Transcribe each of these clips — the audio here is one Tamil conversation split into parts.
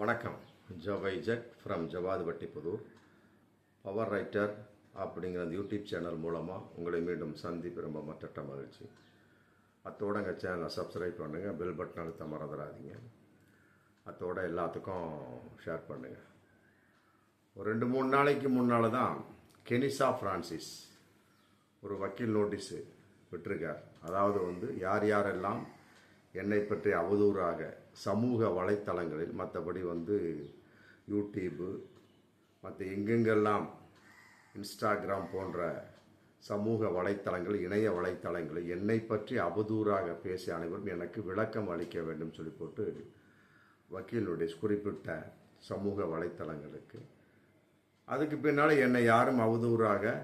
வணக்கம். ஜவைஜக் from Javadupatti Pudur. Power writer அப்படிங்கிற அந்த யூடியூப் சேனல் மூலமாக உங்களை மீண்டும் சந்திப்பு ரொம்ப மற்ற மகிழ்ச்சி. அத்தோட எங்கள் சேனலை சப்ஸ்கிரைப் பண்ணுங்கள், பெல் பட்டன் அழுத்த மறந்துடாதீங்க. அத்தோட எல்லாத்துக்கும் ஷேர் பண்ணுங்கள். ஒரு 2-3 நாளைக்கு முன்னால் தான் கெனிசா ஃப்ரான்சிஸ் ஒரு வக்கீல் நோட்டீஸு விட்டிருக்கார். அதாவது யார் யாரெல்லாம் என்னை பற்றி அவதூறாக சமூக வலைத்தளங்களில் மற்றபடி யூடியூப்பு மற்ற எங்கெங்கெல்லாம் இன்ஸ்டாகிராம் போன்ற சமூக வலைத்தளங்கள் இணைய வலைத்தளங்களில் என்னை பற்றி அவதூறாக பேசிய அனைவரும் எனக்கு விளக்கம் அளிக்க வேண்டும் சொல்லி போட்டு வக்கீலுடைய குறிப்பிட்ட சமூக வலைத்தளங்களுக்கு அதுக்கு பின்னால் என்னை யாரும் அவதூறாக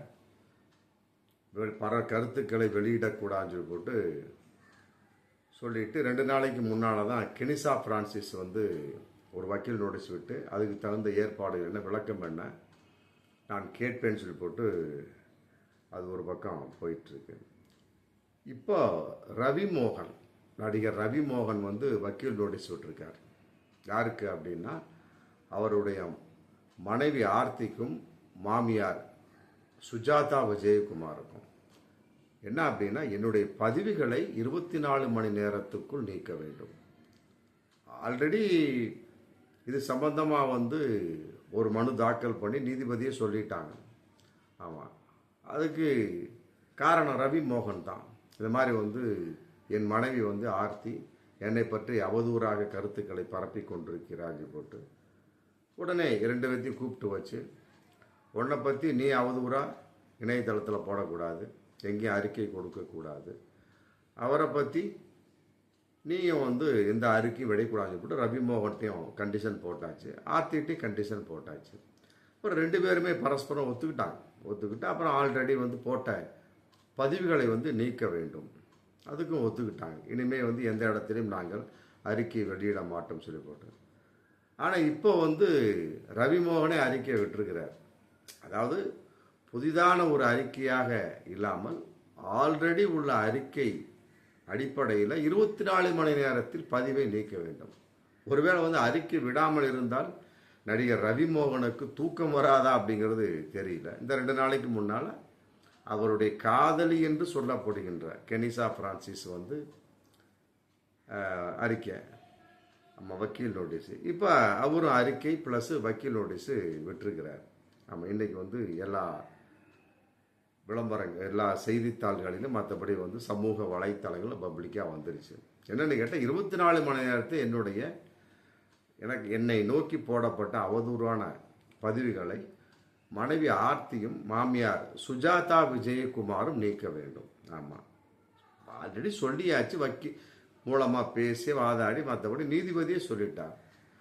பல கருத்துக்களை வெளியிடக்கூடாதுன்னு சொல்லி போட்டு சொல்லிட்டு 2 நாளைக்கு முன்னால் தான் கெனிசா ஃப்ரான்சிஸ் ஒரு வக்கீல் நோட்டீஸ் விட்டு அதுக்கு தகுந்த ஏற்பாடுகள் என்ன விளக்கம் என்ன நான் கேட்பேன்னு சொல்லி போட்டு அது ஒரு பக்கம் போயிட்டுருக்கு. இப்போ நடிகர் ரவி மோகன் வக்கீல் நோட்டீஸ் விட்டுருக்கார். யாருக்கு அப்படின்னா அவருடைய மனைவி ஆர்த்திக்கும் மாமியார் சுஜாதா விஜயகுமாருக்கும். என்ன அப்படின்னா, என்னுடைய பதிவுகளை 24 மணி நேரத்துக்குள் நீக்க வேண்டும். ஆல்ரெடி இது சம்பந்தமாக ஒரு மனு தாக்கல் பண்ணி நீதிபதியே சொல்லிட்டாங்க. ஆமாம், அதுக்கு காரணம் ரவி மோகன் தான். இந்த மாதிரி என் மனைவி ஆர்த்தி என்னை பற்றி அவதூறாக கருத்துக்களை பரப்பி கொண்டிருக்கிறார் போட்டு உடனே 2 பேர்த்தையும் கூப்பிட்டு வச்சு, உன்னை பற்றி நீ அவதூறாக இணையதளத்தில் போடக்கூடாது, எங்கேயும் அறிக்கை கொடுக்கக்கூடாது, அவரை பற்றி நீயும் எந்த அறிக்கையும் விடக்கூடாதுன்னு போட்டு ரவி மோகன்ட்டையும் கண்டிஷன் போட்டாச்சு, ஆர்த்திட்டையும் கண்டிஷன் போட்டாச்சு. அப்புறம் 2 பேருமே பரஸ்பரம் ஒத்துக்கிட்டு அப்புறம் ஆல்ரெடி போட்ட பதிவுகளை நீக்க வேண்டும், அதுக்கும் ஒத்துக்கிட்டாங்க. இனிமேல் எந்த இடத்துலையும் நாங்கள் அறிக்கை வெளியிட மாட்டோம் சொல்லி போட்டு. ஆனால் இப்போ ரவி மோகனே அறிக்கை விட்டுருக்கிறார். அதாவது புதிதான ஒரு அறிக்கையாக இல்லாமல் ஆல்ரெடி உள்ள அறிக்கை அடிப்படையில் 24 மணி நேரத்தில் பதிவை நீக்க வேண்டும். ஒருவேளை அறிக்கை விடாமல் இருந்தால் நடிகர் ரவி மோகனுக்கு தூக்கம் வராதா அப்படிங்கிறது தெரியல. இந்த 2 நாளைக்கு முன்னால் அவருடைய காதலி என்று சொல்லப்படுகின்ற கெனிசா ஃப்ரான்சிஸ் அறிக்கை வக்கீல் நோட்டீஸு, இப்போ அவரும் அறிக்கை ப்ளஸ் வக்கீல் நோட்டீஸு விட்டுருக்கிறார். நம்ம இன்றைக்கி எல்லா விளம்பரங்கள் எல்லா செய்தித்தாள்களிலும் மற்றபடி சமூக வலைத்தளங்களில் பப்ளிக்காக வந்துருச்சு. என்னென்னு கேட்டால் 24 மணி நேரத்தை என்னை நோக்கி போடப்பட்ட அவதூறான பதிவுகளை மனைவி ஆர்த்தியும் மாமியார் சுஜாதா விஜயகுமாரும் நீக்க வேண்டும். ஆமாம், ஆல்ரெடி சொல்லியாச்சு, வக்கீல் மூலமாக பேசி வாதாடி மற்றபடி நீதிபதியே சொல்லிட்டார்.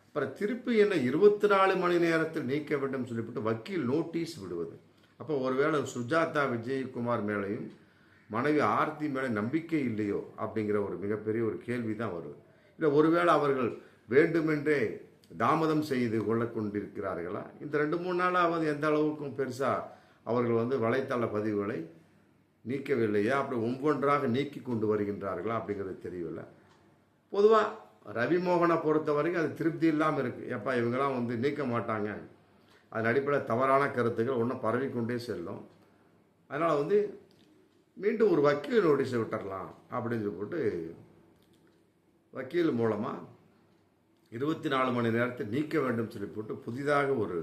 அப்புறம் திருப்பி என்ன 24 மணி நேரத்தில் நீக்க வேண்டும் சொல்லிவிட்டு வக்கீல் நோட்டீஸ் விடுவது. அப்போ ஒருவேளை சுஜாதா விஜயகுமார் மேலேயும் மனைவி ஆர்த்தி மேலே நம்பிக்கை இல்லையோ அப்படிங்கிற ஒரு மிகப்பெரிய ஒரு கேள்வி தான் வருது. இல்லை ஒருவேளை அவர்கள் வேண்டுமென்றே தாமதம் செய்து கொண்டிருக்கிறார்களா? இந்த 2-3 நாளாவது எந்த அளவுக்கும் பெருசாக அவர்கள் வலைத்தள பதிவுகளை நீக்கவில்லையா, அப்படி ஒவ்வொன்றாக நீக்கி கொண்டு வருகின்றார்களா அப்படிங்கிறது தெரியவில்லை. பொதுவாக ரவி மோகனை பொறுத்த வரைக்கும் அது திருப்தி இல்லாமல் இருக்குது. எப்பா இவங்கெல்லாம் நீக்க மாட்டாங்க, அதன் அடிப்படையில் தவறான கருத்துக்கள் ஒன்றும் பரவிக்கொண்டே செல்லும், அதனால் மீண்டும் ஒரு வக்கீல் நோட்டீஸை விட்டுடலாம் அப்படின்னு சொல்லிட்டு வக்கீல் மூலமாக 24 மணி நேரத்தை நீக்க வேண்டும் சொல்லி போட்டு புதிதாக ஒரு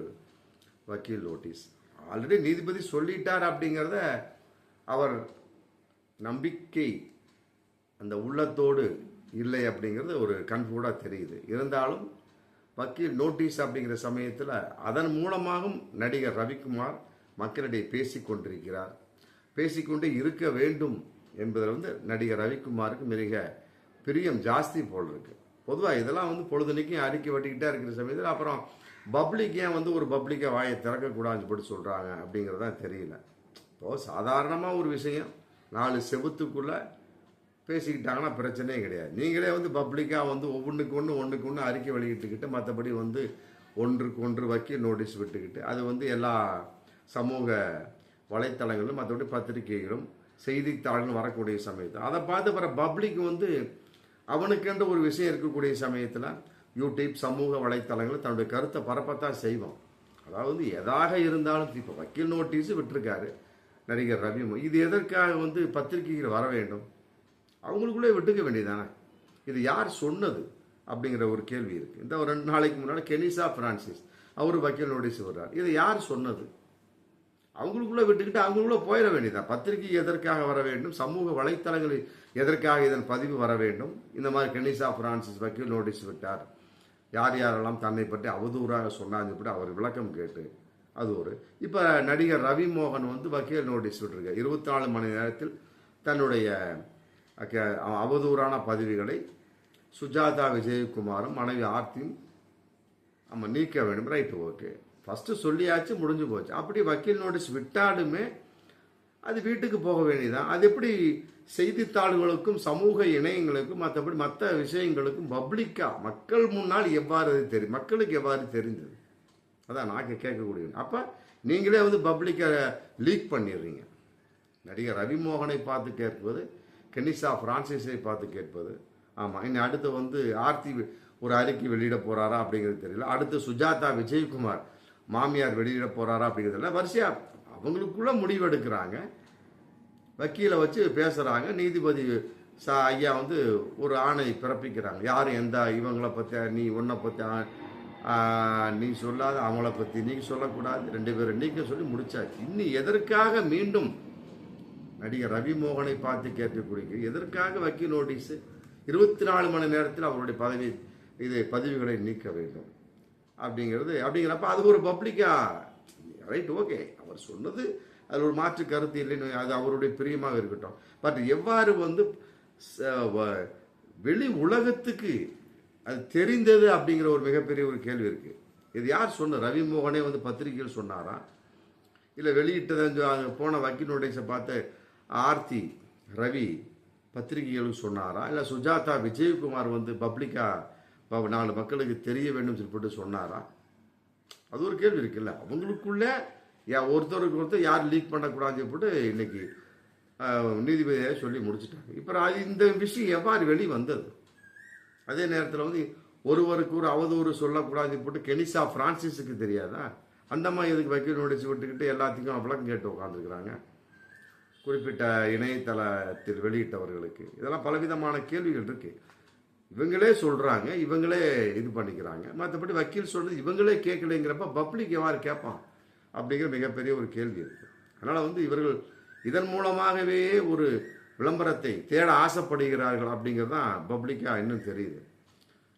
வக்கீல் நோட்டீஸ். ஆல்ரெடி நீதிபதி சொல்லிட்டார் அப்படிங்கிறத அவர் நம்பிக்கை அந்த உள்ளத்தோடு இல்லை அப்படிங்கிறது ஒரு கண்கூடாக தெரியுது. இருந்தாலும் வக்கீல் நோட்டீஸ் அப்படிங்கிற சமயத்தில் அதன் மூலமாகவும் நடிகர் ரவிக்குமார் மக்களிடையே பேசிக்கொண்டிருக்கிறார், பேசிக்கொண்டே இருக்க வேண்டும் என்பதில் நடிகர் ரவிக்குமாருக்கு மிக பிரியம் ஜாஸ்தி போல் இருக்கு. பொதுவாக இதெல்லாம் பொழுதுனைக்கும் அறிக்கை வட்டிக்கிட்டே இருக்கிற சமயத்தில் அப்புறம் பப்ளிக் ஏன் ஒரு பப்ளிக்காக வாயை திறக்கக்கூடாதுன்னு போட்டு சொல்கிறாங்க அப்படிங்கிறதான் தெரியல. இப்போது சாதாரணமாக ஒரு விஷயம் 4 செவுத்துக்குள்ளே பேசிக்கிட்டாங்கன்னா பிரச்சனையே கிடையாது. நீங்களே பப்ளிக்காக ஒன்றுக்கு ஒன்று அறிக்கை வெளியிட்டுக்கிட்டு மற்றபடி ஒன்றுக்கு ஒன்று வக்கீல் நோட்டீஸ் விட்டுக்கிட்டு அது எல்லா சமூக வலைத்தளங்களும் மற்றபடி பத்திரிகைகளும் செய்தித்தாள்களும் வரக்கூடிய சமயத்தில் அதை பார்த்து அப்புறம் பப்ளிக் அவனுக்கென்று ஒரு விஷயம் இருக்கக்கூடிய சமயத்தில் யூடியூப் சமூக வலைத்தளங்கள் தன்னுடைய கருத்தை பரப்பத்தான் செய்வோம். அதாவது எதாக இருந்தாலும் இப்போ வக்கீல் நோட்டீஸ் விட்டுருக்காரு நடிகர் ரவி. இது எதற்காக பத்திரிகைகள் வர வேண்டும்? அவங்களுக்குள்ளே விட்டுக்க வேண்டியதானே. இது யார் சொன்னது அப்படிங்கிற ஒரு கேள்வி இருக்குது. இந்த ஒரு 2 நாளைக்கு முன்னாடி கெனிசா பிரான்சிஸ் அவர் வக்கீல் நோட்டீஸ் விடுறார். இது யார் சொன்னது? அவங்களுக்குள்ள விட்டுக்கிட்டு அவங்களுக்குள்ள போயிட வேண்டியதான். பத்திரிகை எதற்காக வர வேண்டும்? சமூக வலைத்தளங்களில் எதற்காக இதன் பதிவு வர வேண்டும்? இந்த மாதிரி கெனிசா பிரான்சிஸ் வக்கீல் நோட்டீஸ் விட்டார், யார் யாரெல்லாம் தன்னை பற்றி அவதூறாக சொன்னாங்க அவர் விளக்கம் கேட்டு அது ஒரு. இப்போ நடிகர் ரவி மோகன் வக்கீல் நோட்டீஸ் விட்டுருக்கார். 24 மணி நேரத்தில் தன்னுடைய அவதூறான பதிவுகளை சுஜாதா விஜயகுமாரும் மனைவி ஆர்த்தியும் நீக்க வேண்டும். ரைட்டு, ஓகே, ஃபஸ்ட்டு சொல்லியாச்சு, முடிஞ்சு போச்சு. அப்படி வக்கீல் நோட்டீஸ் விட்டாலுமே அது வீட்டுக்கு போக வேண்டியதான். அது எப்படி செய்தித்தாள்களுக்கும் சமூக இணையங்களுக்கும் மற்றபடி மற்ற விஷயங்களுக்கும் பப்ளிக்காக மக்கள் முன்னால் எவ்வாறு தெரியும், மக்களுக்கு எவ்வாறு தெரிந்தது? அதான் நான் கேட்கக்கூடிய. அப்போ நீங்களே பப்ளிக்காக லீக் பண்ணிடுறீங்க. நடிகர் ரவி மோகனை பார்த்து கேட்பது, கெனிசா பிரான்சிஸை பார்த்து கேட்பது. ஆமாம், இன்னும் அடுத்து ஆர்த்தி ஒரு அறிக்கை வெளியிட போகிறாரா அப்படிங்கிறது தெரியல. அடுத்து சுஜாதா விஜயகுமார் மாமியார் வெளியிட போகிறாரா அப்படிங்கிறதுல வரிசையாக அவங்களுக்குள்ள முடிவு எடுக்கிறாங்க, வக்கீலை வச்சு பேசுகிறாங்க. நீதிபதி ஐயா ஒரு ஆணை பிறப்பிக்கிறாங்க. யார் எந்த இவங்களை பற்றி நீ உன்னை பற்றி நீ சொல்லாத, அவங்கள பற்றி நீ சொல்லக்கூடாது, 2 பேரும் நீக்க சொல்லி முடிச்சாச்சு. இன்னும் எதற்காக மீண்டும் நடிகர் ரவி மோகனை பார்த்து கேட்கக்கூடிய எதற்காக வக்கீல் நோட்டீஸு? 24 மணி நேரத்தில் அவருடைய பதிவுகளை நீக்க வேண்டும் அப்படிங்கிறப்ப அது ஒரு பப்ளிக்கா. ரைட், ஓகே, அவர் சொன்னது அது ஒரு மாற்று கருத்து இல்லைன்னு, அது அவருடைய பிரியமாக இருக்கட்டும். பட் எவ்வாறு வெளி உலகத்துக்கு அது தெரிந்தது அப்படிங்கிற ஒரு மிகப்பெரிய ஒரு கேள்வி இருக்கு. இது யார் சொன்ன? ரவி மோகனே பத்திரிகையில் சொன்னாரா, இல்லை வெளியிட்டதை போன வக்கீல் நோட்டீஸை பார்த்து ஆர்த்தி ரவி பத்திரிகைகளுக்கு சொன்னாரா, இல்லை சுஜாதா விஜயகுமார் பப்ளிக்காக 4 மக்களுக்கு தெரிய வேண்டும் சொல்லிட்டு சொன்னாரா? அது ஒரு கேள்வி இருக்குல்ல. அவங்களுக்குள்ள ஒருத்தருக்கு ஒருத்தர் யார் லீக் பண்ணக்கூடாதுன்னு சொல்லிட்டு இன்னைக்கு நீதிபதியாக சொல்லி முடிச்சுட்டாங்க. இப்போ இந்த விஷயம் எவ்வாறு வெளி வந்தது? அதே நேரத்தில் ஒருவருக்கு ஒரு அவதூறு சொல்லக்கூடாதுன்னு போட்டு கெனிசா பிரான்சிஸுக்கு தெரியாதா? அந்த மாதிரி எதுக்கு வக்கீல் நோட்டீஸ் விட்டுக்கிட்டு எல்லாத்துக்கும் விளக்கம் கேட்டு உட்காந்துருக்குறாங்க குறிப்பிட்ட இணையதளத்தில் வெளியிட்டவர்களுக்கு? இதெல்லாம் பலவிதமான கேள்விகள் இருக்கு. இவங்களே சொல்றாங்க, இவங்களே இது பண்ணிக்கிறாங்க. மற்றபடி வக்கீல் சொல்றது இவங்களே கேட்கலைங்கிறப்ப பப்ளிக் எவ்வாறு கேட்பான் அப்படிங்கிற மிகப்பெரிய ஒரு கேள்வி இருக்கு. அதனால இவர்கள் இதன் மூலமாகவே ஒரு விளம்பரத்தை தேட ஆசைப்படுகிறார்கள் அப்படிங்கிறது தான் பப்ளிக்கா இன்னும் தெரியுது.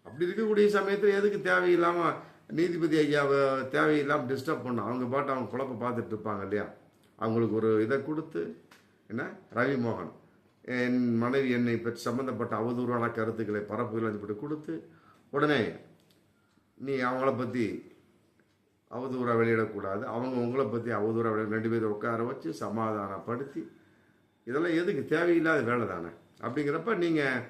அப்படி இருக்கக்கூடிய சமயத்தில் எதுக்கு தேவையில்லாமல் நீதிபதி ஐயாவை தேவையில்லாமல் டிஸ்டர்ப் பண்ண? அவங்க பாட்டு அவங்க குழப்ப பார்த்துட்டு இருப்பாங்க இல்லையா? அவங்களுக்கு ஒரு இதை கொடுத்து, என்ன, ரவி மோகன் என் மனைவி என்னை பற்றி சம்பந்தப்பட்ட அவதூறான கருத்துக்களை பரப்புகளை பற்றி கொடுத்து, உடனே நீ அவங்கள பற்றி அவதூறாக வெளியிடக்கூடாது, அவங்க உங்களை பற்றி அவதூறாக வெளியிட, 2 பேரை உட்கார வச்சு சமாதானப்படுத்தி, இதெல்லாம் எதுக்கு? தேவையில்லாத வேலை தானே. அப்படிங்கிறப்ப நீங்கள்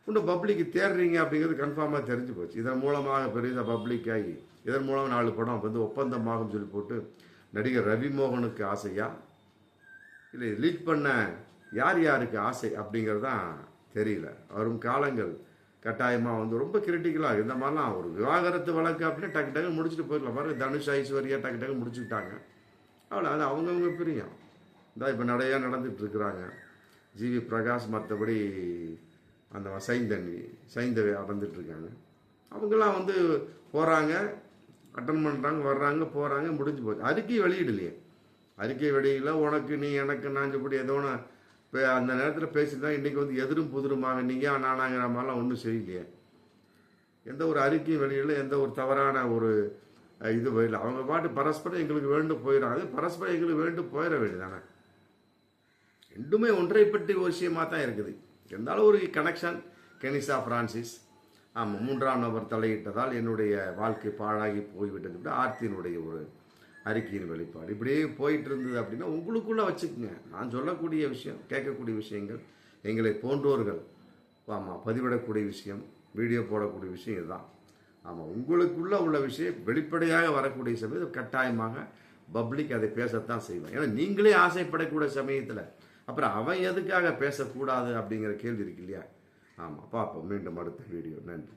இன்னும் பப்ளிக்கு தேடுறீங்க அப்படிங்கிறது கன்ஃபார்மாக தெரிஞ்சு போச்சு. இதன் மூலமாக பெரிய பப்ளிக் ஆகி இதன் மூலம் 4 படம் ஒப்பந்தமாகும் சொல்லி போட்டு நடிகர் ரவி மோகனுக்கு ஆசையா, இல்லை லீக் பண்ண யார் யாருக்கு ஆசை அப்படிங்கிறது தான் தெரியல. வரும் காலங்கள் கட்டாயமாக ரொம்ப கிரிட்டிக்கலாக இந்த மாதிரிலாம் ஒரு விவாகரத்து வழக்கு அப்படின்னா டக்கு டக்கு முடிச்சுட்டு போயிடலாம். பாருங்க, தனுஷ் ஐஸ்வர்யா டக்கு டக்கு முடிச்சுக்கிட்டாங்க. அவ்வளோ, அது அவங்கவுங்க பிரியம். இந்த இப்போ நிறையா நடந்துட்டு இருக்கிறாங்க. ஜிவி பிரகாஷ், மற்றபடி அந்த சைந்தவி நடந்துட்டு இருக்காங்க. அவங்கெல்லாம் போகிறாங்க, அட்டன் பண்ணுறாங்க, வர்றாங்க, போகிறாங்க, முடிஞ்சு போச்சு. அறிக்கை வெளியிடலையே, அறிக்கை வெளியில உனக்கு நீ எனக்கு நான் சொல்லி ஏதோ அந்த நேரத்தில் பேசிட்டு தான் இன்றைக்கி எதிரும் புதிருமாக நீங்கள் நானாங்கிற மாதிரிலாம் ஒன்றும் செய்யலையே. எந்த ஒரு அறிக்கையும் வெளியில, எந்த ஒரு தவறான ஒரு இது வெளியில். அவங்க பாட்டு பரஸ்பரம் எங்களுக்கு வேண்டும் போயிடும். அது பரஸ்பரம் எங்களுக்கு வேண்டும் போயிட வேண்டியதானே. ரெண்டுமே ஒன்றை பற்றி ஒரு விஷயமாக தான் இருக்குது. இருந்தாலும் ஒரு கனெக்ஷன். கெனிசா பிரான்சிஸ், ஆமாம், 3ஆம் நபர் தலையிட்டதால் என்னுடைய வாழ்க்கை பாழாகி போய்விட்டது, ஆர்த்தியினுடைய ஒரு அறிக்கையின் வெளிப்பாடு. இப்படியே போயிட்டு இருந்தது அப்படின்னா உங்களுக்குள்ள வச்சுக்கோங்க. நான் சொல்லக்கூடிய விஷயம், கேட்கக்கூடிய விஷயங்கள், எங்களை போன்றோர்கள் ஆமாம் பதிவிடக்கூடிய விஷயம், வீடியோ போடக்கூடிய விஷயம் இதுதான். ஆமாம், உங்களுக்குள்ள உள்ள விஷயம் வெளிப்படையாக வரக்கூடிய சமயத்தில் கட்டாயமாக பப்ளிக் அதை பேசத்தான் செய்வேன். ஏன்னா நீங்களே ஆசைப்படக்கூடிய சமயத்தில் அப்புறம் அவன் எதுக்காக பேசக்கூடாது அப்படிங்கிற கேள்வி இருக்கு இல்லையா? ஆமாம், பார்ப்போம் மீண்டும் அடுத்த வீடியோ. நன்றி.